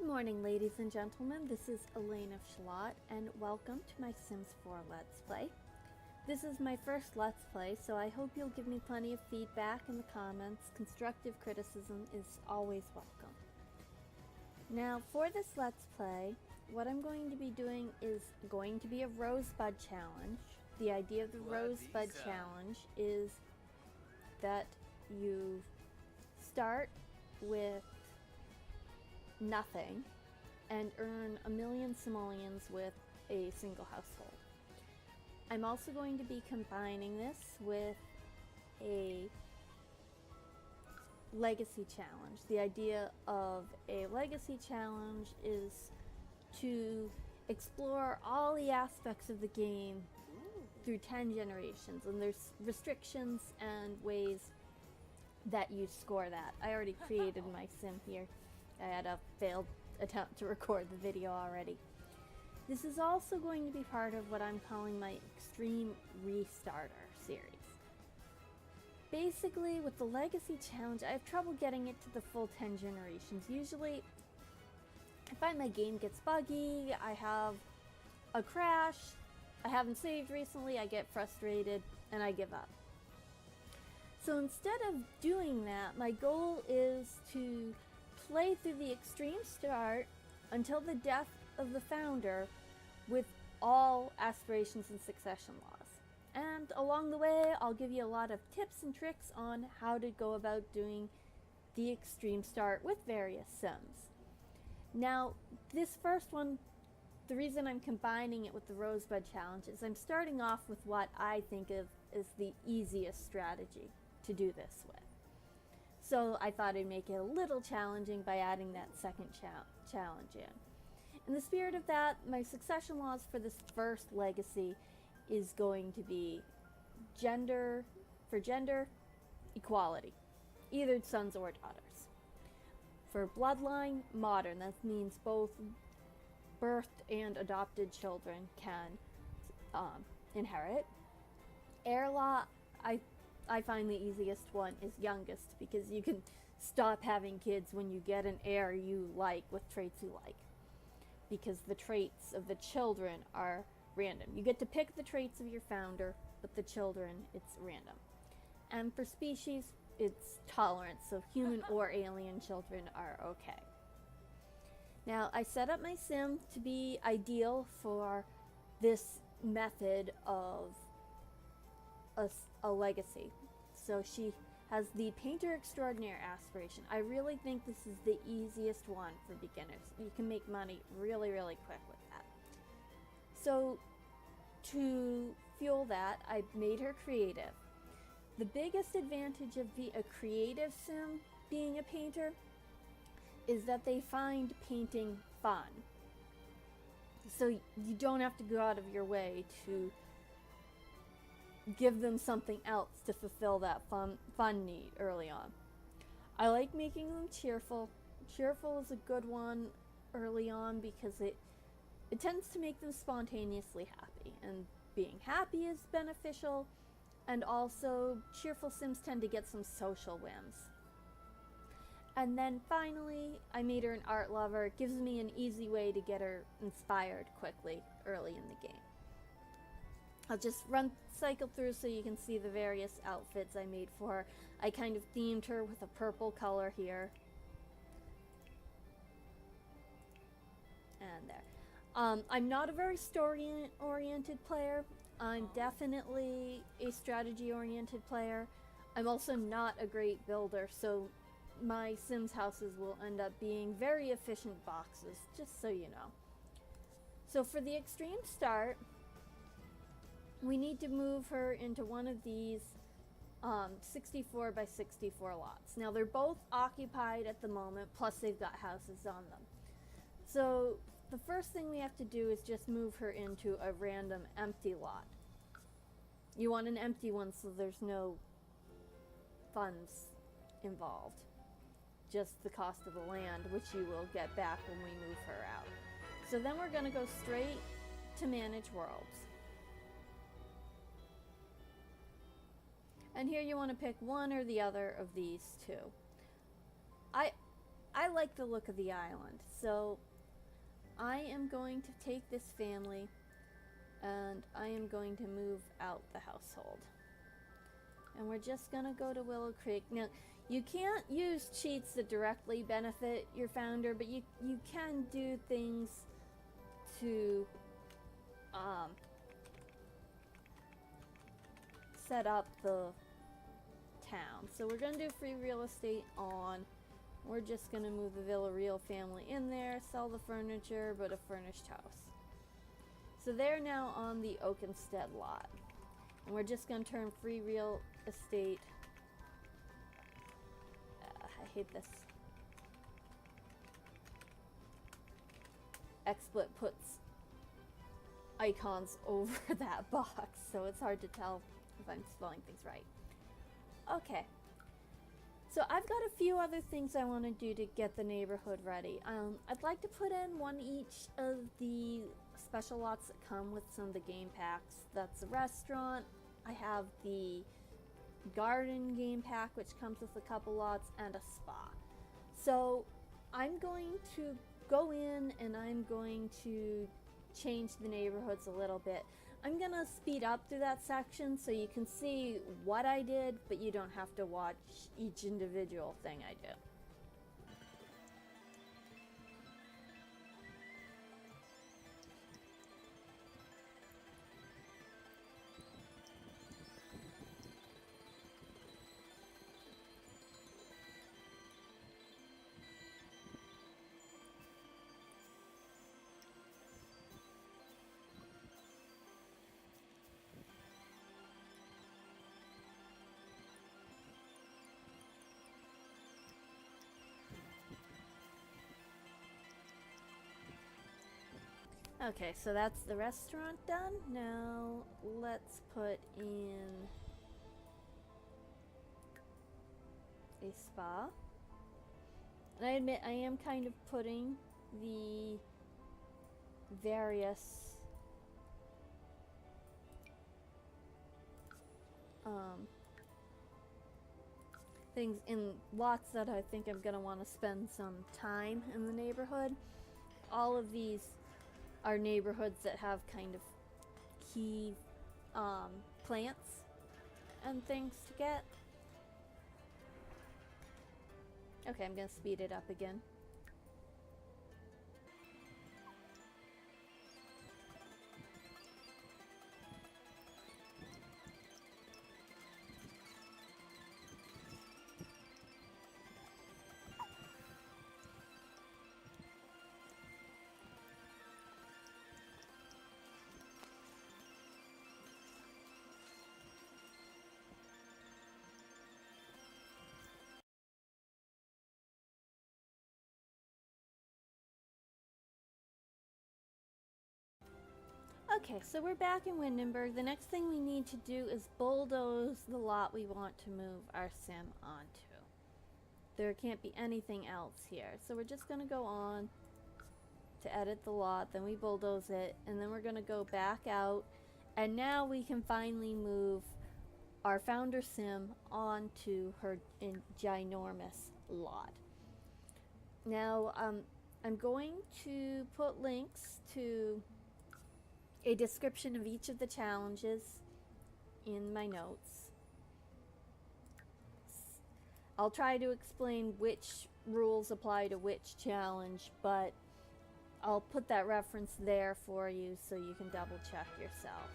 morning, ladies and gentlemen. This is Elaine of Schlott, and welcome to my Sims 4 Let's Play. This is my first Let's Play, so I hope you'll give me plenty of feedback in the comments. Constructive criticism is always welcome. Now, for this Let's Play, what I'm going to be doing is going to be a Rosebud challenge. The idea of the Rosebud challenge is that you start with nothing and earn 1,000,000 simoleons with a single household. I'm also going to be combining this with a legacy challenge. The idea of a legacy challenge is to explore all the aspects of the game through 10 generations, and there's restrictions and ways that you score that. I already created my sim here. I had a failed attempt to record the video already. This is also going to be part of what I'm calling my Extreme Restarter series. Basically, with the Legacy Challenge, I have trouble getting it to the full 10 generations. Usually, I find my game gets buggy, I have a crash, I haven't saved recently, I get frustrated, and I give up. So instead of doing that, my goal is to play through the extreme start until the death of the founder with all aspirations and succession laws. And along the way, I'll give you a lot of tips and tricks on how to go about doing the extreme start with various sims. Now, this first one, the reason I'm combining it with the Rosebud challenge is I'm starting off with what I think of as the easiest strategy to do this with. So I thought I'd make it a little challenging by adding that second challenge in. In the spirit of that, my succession laws for this first legacy is going to be gender equality, either sons or daughters. For bloodline, modern. That means both birthed and adopted children can inherit. Heir law, I find the easiest one is youngest, because you can stop having kids when you get an heir you like with traits you like, because the traits of the children are random. You get to pick the traits of your founder, but the children, it's random. And for species, it's tolerance, so human or alien children are okay. Now, I set up my sim to be ideal for this method of a legacy. So she has the painter extraordinaire aspiration. I really think this is the easiest one for beginners. You can make money really, really quick with that. So to fuel that, I made her creative. The biggest advantage of a creative sim being a painter is that they find painting fun. So you don't have to go out of your way to give them something else to fulfill that fun need early on. I like making them cheerful. Cheerful is a good one early on because it tends to make them spontaneously happy, and being happy is beneficial, and also cheerful sims tend to get some social whims. And then finally, I made her an art lover. It gives me an easy way to get her inspired quickly early in the game. I'll just cycle through so you can see the various outfits I made for her. I kind of themed her with a purple color here. And there. I'm not a very story-oriented player. I'm definitely a strategy-oriented player. I'm also not a great builder, so my Sims houses will end up being very efficient boxes, just so you know. So for the extreme start, we need to move her into one of these 64 by 64 lots. Now they're both occupied at the moment, plus they've got houses on them. So the first thing we have to do is just move her into a random empty lot. You want an empty one so there's no funds involved. Just the cost of the land, which you will get back when we move her out. So then we're going to go straight to manage worlds. And here you want to pick one or the other of these two. I I like the look of the island, so I am going to take this family and I am going to move out the household. And we're just gonna go to Willow Creek. Now, you can't use cheats that directly benefit your founder, but you can do things to set up the town. So we're gonna do free real estate on. We're just gonna move the Villarreal family in there, sell the furniture, but a furnished house. So they're now on the Oakenstead lot. And we're just gonna turn free real estate. I hate this. XSplit puts icons over that box, so it's hard to tell if I'm spelling things right. Okay. So I've got a few other things I want to do to get the neighborhood ready. I'd like to put in one each of the special lots that come with some of the game packs. That's a restaurant. I have the garden game pack, which comes with a couple lots, and a spa. So I'm going to go in and I'm going to change the neighborhoods a little bit. I'm gonna speed up through that section so you can see what I did, but you don't have to watch each individual thing I do. Okay, so that's the restaurant done. Now let's put in a spa. And I admit I am kind of putting the various things in lots that I think I'm gonna want to spend some time in the neighborhood. All of these are neighborhoods that have kind of key plants and things to get. Okay, I'm gonna speed it up again. Okay, so we're back in Windenburg. The next thing we need to do is bulldoze the lot we want to move our sim onto. There can't be anything else here. So we're just going to go on to edit the lot, then we bulldoze it, and then we're going to go back out. And now we can finally move our founder sim onto her ginormous lot. Now, I'm going to put links to a description of each of the challenges in my notes. I'll try to explain which rules apply to which challenge, but I'll put that reference there for you so you can double check yourself.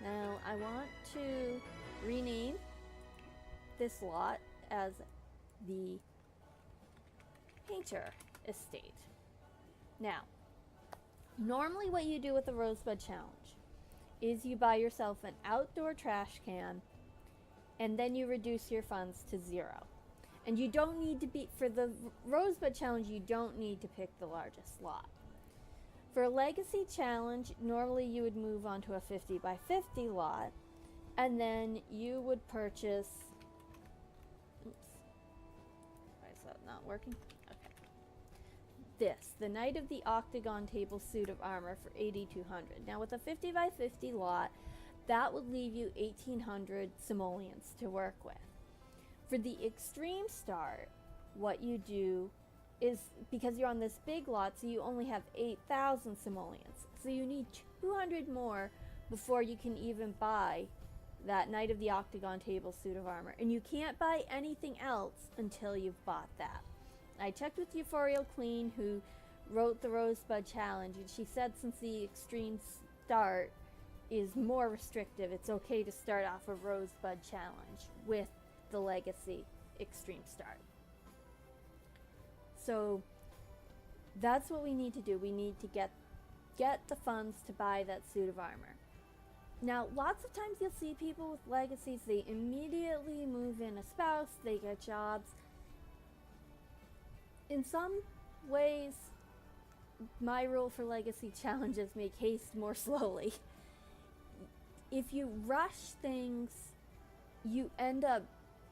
Now I want to rename this lot as the Painter Estate. Now, normally what you do with the Rosebud challenge is you buy yourself an outdoor trash can and then you reduce your funds to 0. And you don't need to be, for the Rosebud challenge, you don't need to pick the largest lot. For a legacy challenge, normally you would move onto a 50 by 50 lot and then you would purchase, oops, why is that not working? This, the Knight of the Octagon Table Suit of Armor for 8,200. Now with a 50 by 50 lot, that would leave you 1,800 simoleons to work with. For the extreme start, what you do is because you're on this big lot, so you only have 8,000 simoleons. So you need 200 more before you can even buy that Knight of the Octagon table suit of armor. And you can't buy anything else until you've bought that. I checked with Euphorial Queen, who wrote the Rosebud challenge, and she said since the extreme start is more restrictive, it's okay to start off a Rosebud challenge with the Legacy extreme start. So that's what we need to do. We need to get the funds to buy that suit of armor. Now, lots of times you'll see people with legacies, they immediately move in a spouse, they get jobs. In some ways, my rule for legacy challenges make haste more slowly. If you rush things, you end up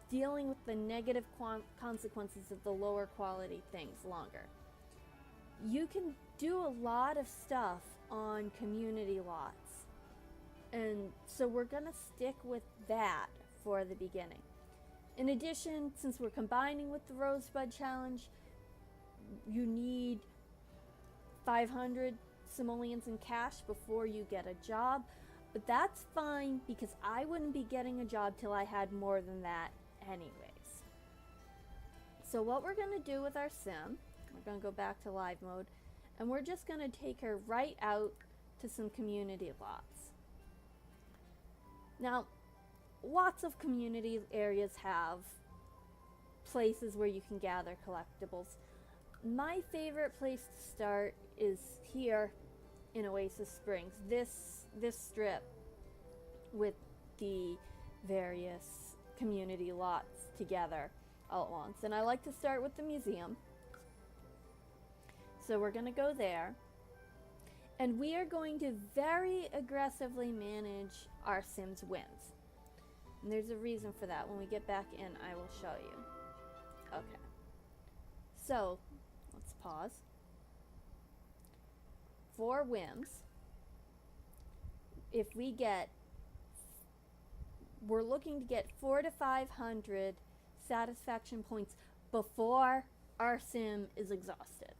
dealing with the negative consequences of the lower quality things longer. You can do a lot of stuff on community lots. And so we're gonna stick with that for the beginning. In addition, since we're combining with the Rosebud challenge, you need 500 simoleons in cash before you get a job. But that's fine because I wouldn't be getting a job till I had more than that anyways. So what we're gonna do with our sim, we're gonna go back to live mode, and we're just gonna take her right out to some community lots. Now, lots of community areas have places where you can gather collectibles. My favorite place to start is here in Oasis Springs. This strip with the various community lots together all at once. And I like to start with the museum. So we're gonna go there. And we are going to very aggressively manage our Sim's wins. And there's a reason for that. When we get back in, I will show you. Okay. So, let's pause. For wins, if we get, we're looking to get 400 to 500 satisfaction points before our Sim is exhausted.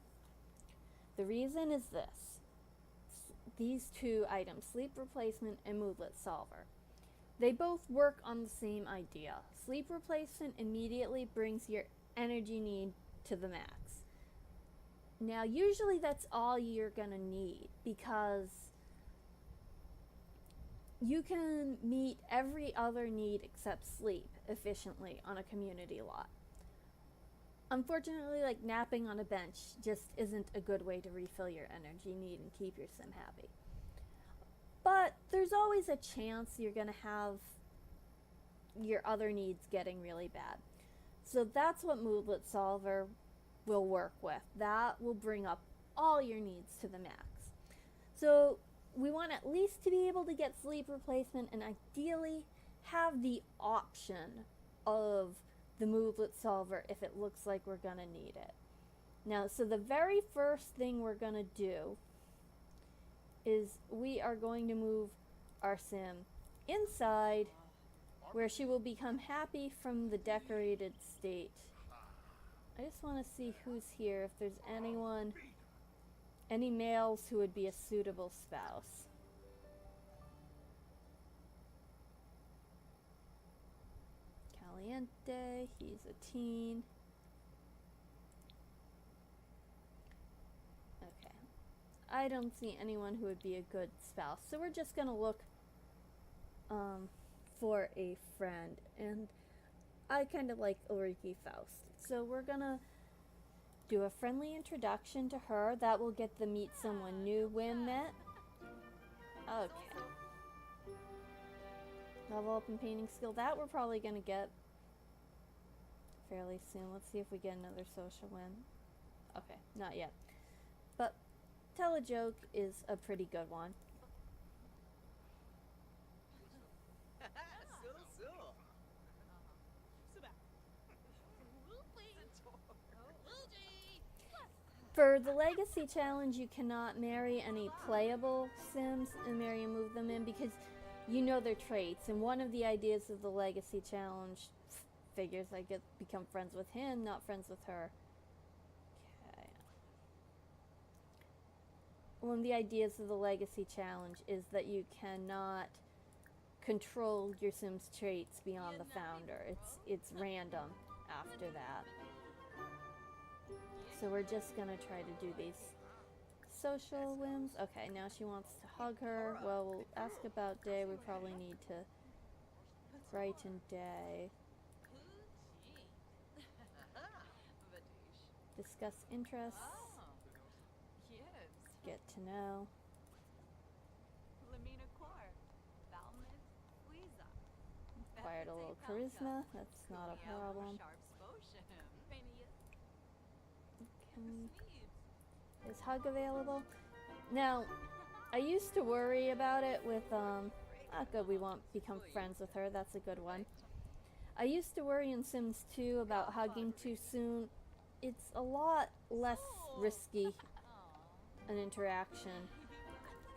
The reason is this. These two items, sleep replacement and moodlet solver. They both work on the same idea. Sleep replacement immediately brings your energy need to the max. Now, usually that's all you're gonna need because you can meet every other need except sleep efficiently on a community lot. Unfortunately, like napping on a bench just isn't a good way to refill your energy need and keep your sim happy. But there's always a chance you're gonna have your other needs getting really bad. So that's what Moodlet Solver will work with. That will bring up all your needs to the max. So we want at least to be able to get sleep replacement and ideally have the option of the Moodlet Solver if it looks like we're gonna need it. Now, so the very first thing we're gonna do is we are going to move our sim inside where she will become happy from the decorated state. I just want to see who's here, if there's anyone, any males who would be a suitable spouse. Caliente, he's a teen. Okay. I don't see anyone who would be a good spouse, so we're just gonna look for a friend, and I kind of like Ulrike Faust. So we're gonna do a friendly introduction to her. That will get the meet someone new win met. Okay. Level up in painting skill. That we're probably gonna get fairly soon. Let's see if we get another social win. Okay, not yet. But tell a joke is a pretty good one. For the Legacy Challenge, you cannot marry any playable Sims and marry and move them in because you know their traits. And one of the ideas of the Legacy Challenge figures I become friends with him, not friends with her. one of the ideas of the legacy challenge is that you cannot control your Sims traits beyond the founder. It's random after that. So we're just gonna try to do these social whims. Okay, now she wants to hug her. Well, we'll ask about Day. We probably need to brighten Day. Discuss interests. Get to know. Acquired a little charisma. That's not a problem. Is hug available? Now, I used to worry about it with, good, we won't become friends with her, that's a good one. I used to worry in Sims 2 about hugging too soon. It's a lot less risky an interaction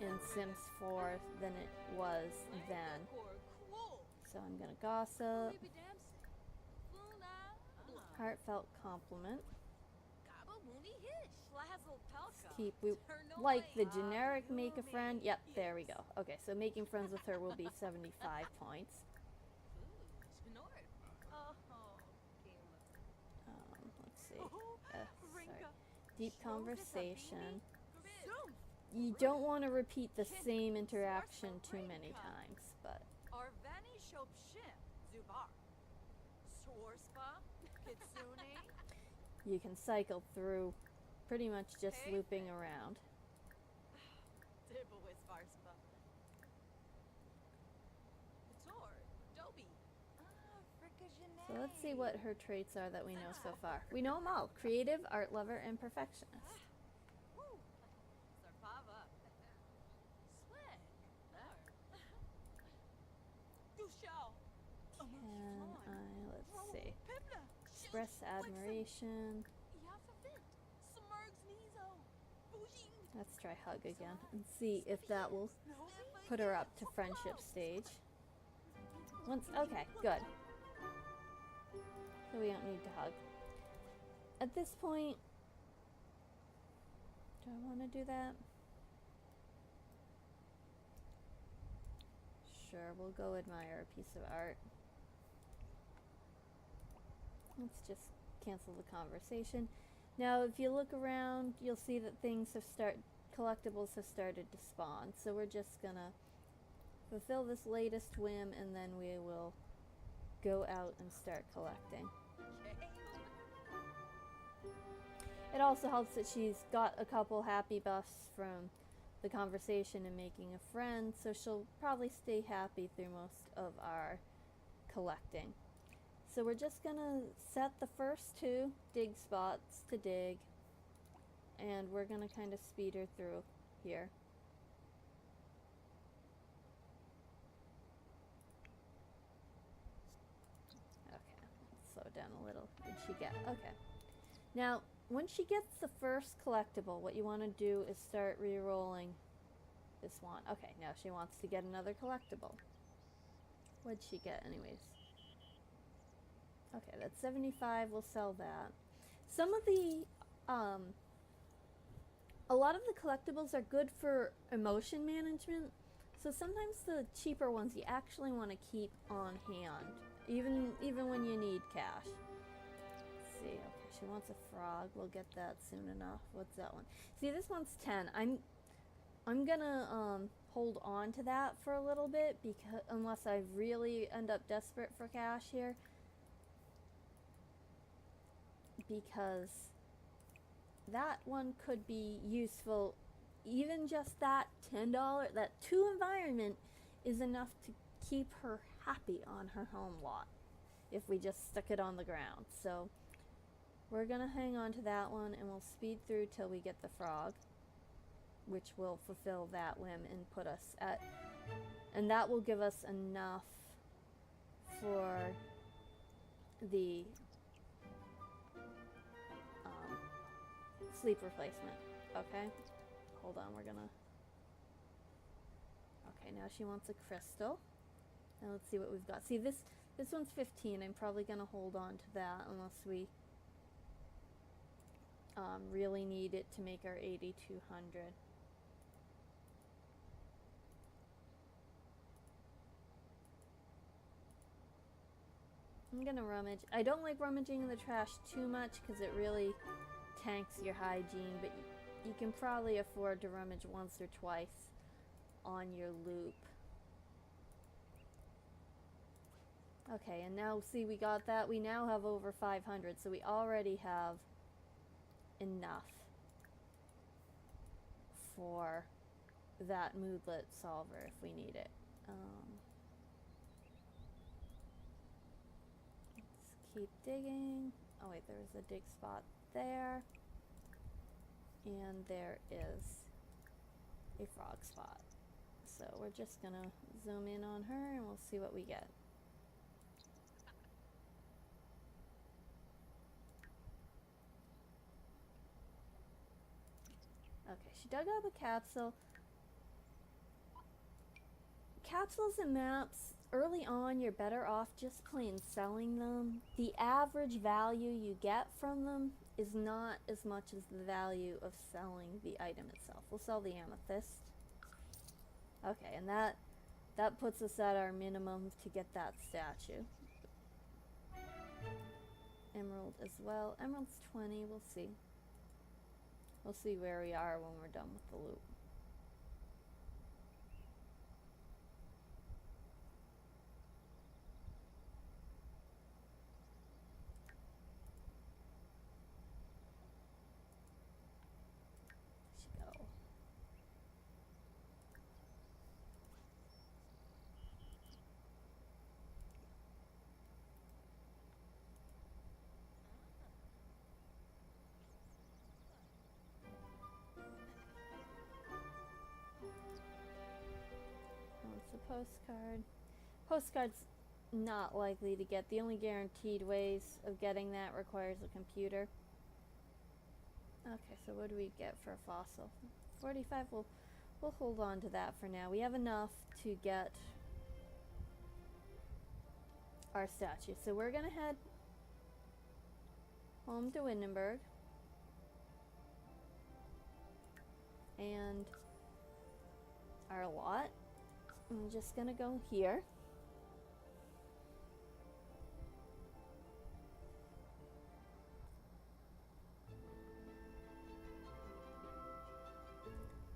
in Sims 4 than it was then. So I'm gonna gossip. Heartfelt compliment. Keep, we like the generic make a friend. Yep, there we go. Okay, so making friends with her will be 75 points. Let's see. Sorry. Deep conversation. You don't want to repeat the same interaction too many times, but you can cycle through pretty much just looping around. So let's see what her traits are that we know so far. We know them all. Creative, art lover, and perfectionist. Let's see. Express admiration. Let's try hug again and see if that will put her up to friendship stage. Okay, good. So we don't need to hug. At this point, do I want to do that? Sure, we'll go admire a piece of art. Let's just cancel the conversation. Now, if you look around, you'll see that collectibles have started to spawn. So we're just gonna fulfill this latest whim, and then we will go out and start collecting. It also helps that she's got a couple happy buffs from the conversation and making a friend, so she'll probably stay happy through most of our collecting. So we're just gonna set the first 2 dig spots to dig, and we're gonna kind of speed her through here. Okay, let's slow down a little. What did she get? Okay. Now, when she gets the first collectible, what you want to do is start re-rolling this one. Okay, now she wants to get another collectible. What'd she get anyways? Okay, that's 75, we'll sell that. Some of the, a lot of the collectibles are good for emotion management, so sometimes the cheaper ones you actually want to keep on hand, even when you need cash. Let's see, okay, she wants a frog, we'll get that soon enough. What's that one? See, this one's 10. I'm gonna, hold on to that for a little bit, because unless I really end up desperate for cash here. Because that one could be useful. Even just that $10, that 2 environment is enough to keep her happy on her home lot if we just stuck it on the ground. So we're gonna hang on to that one, and we'll speed through till we get the frog, which will fulfill that whim and put us at, and that will give us enough for the sleep replacement. Okay, hold on, we're gonna, okay, now she wants a crystal. Now let's see what we've got. See, this one's 15. I'm probably gonna hold on to that unless we really need it to make our 8200. I'm gonna rummage. I don't like rummaging in the trash too much because it really tanks your hygiene, but you can probably afford to rummage once or twice on your loop. Okay, and now see, we got that. We now have over 500, so we already have enough for that moodlet solver if we need it. Let's keep digging. Oh wait, there was a dig spot there. And there is a frog spot. So we're just gonna zoom in on her and we'll see what we get. Okay, she dug up a capsule. Capsules and maps, early on you're better off just plain selling them. The average value you get from them is not as much as the value of selling the item itself. We'll sell the amethyst. Okay, and that puts us at our minimum to get that statue. Emerald as well. Emerald's 20, we'll see. We'll see where we are when we're done with the loop. Postcard. Postcard's not likely to get. The only guaranteed ways of getting that requires a computer. Okay, so what do we get for a fossil? 45. We'll hold on to that for now. We have enough to get our statue. So we're gonna head home to Windenburg. And our lot. I'm just gonna go here.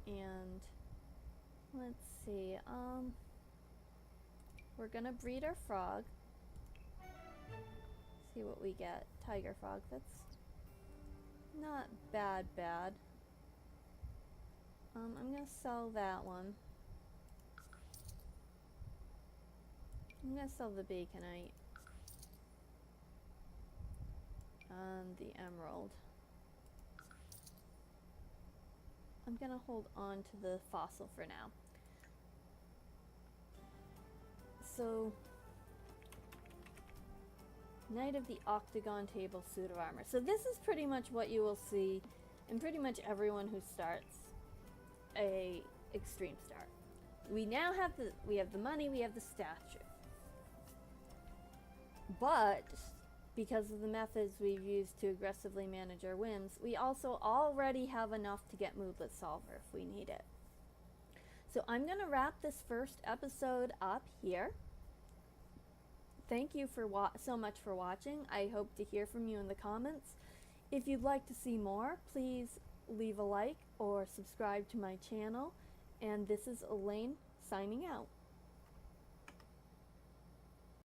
And let's see, we're gonna breed our frog. See what we get. Tiger frog, that's not bad. I'm gonna sell that one. I'm gonna sell the baconite and the emerald. I'm gonna hold on to the fossil for now. So, Knight of the Octagon Table Suit of Armor. So this is pretty much what you will see in pretty much everyone who starts a extreme start. We now have the money, we have the statue. But because of the methods we've used to aggressively manage our whims, we also already have enough to get Moodlet Solver if we need it. So I'm going to wrap this first episode up here. Thank you for so much for watching. I hope to hear from you in the comments. If you'd like to see more, please leave a like or subscribe to my channel. And this is Elaine signing out.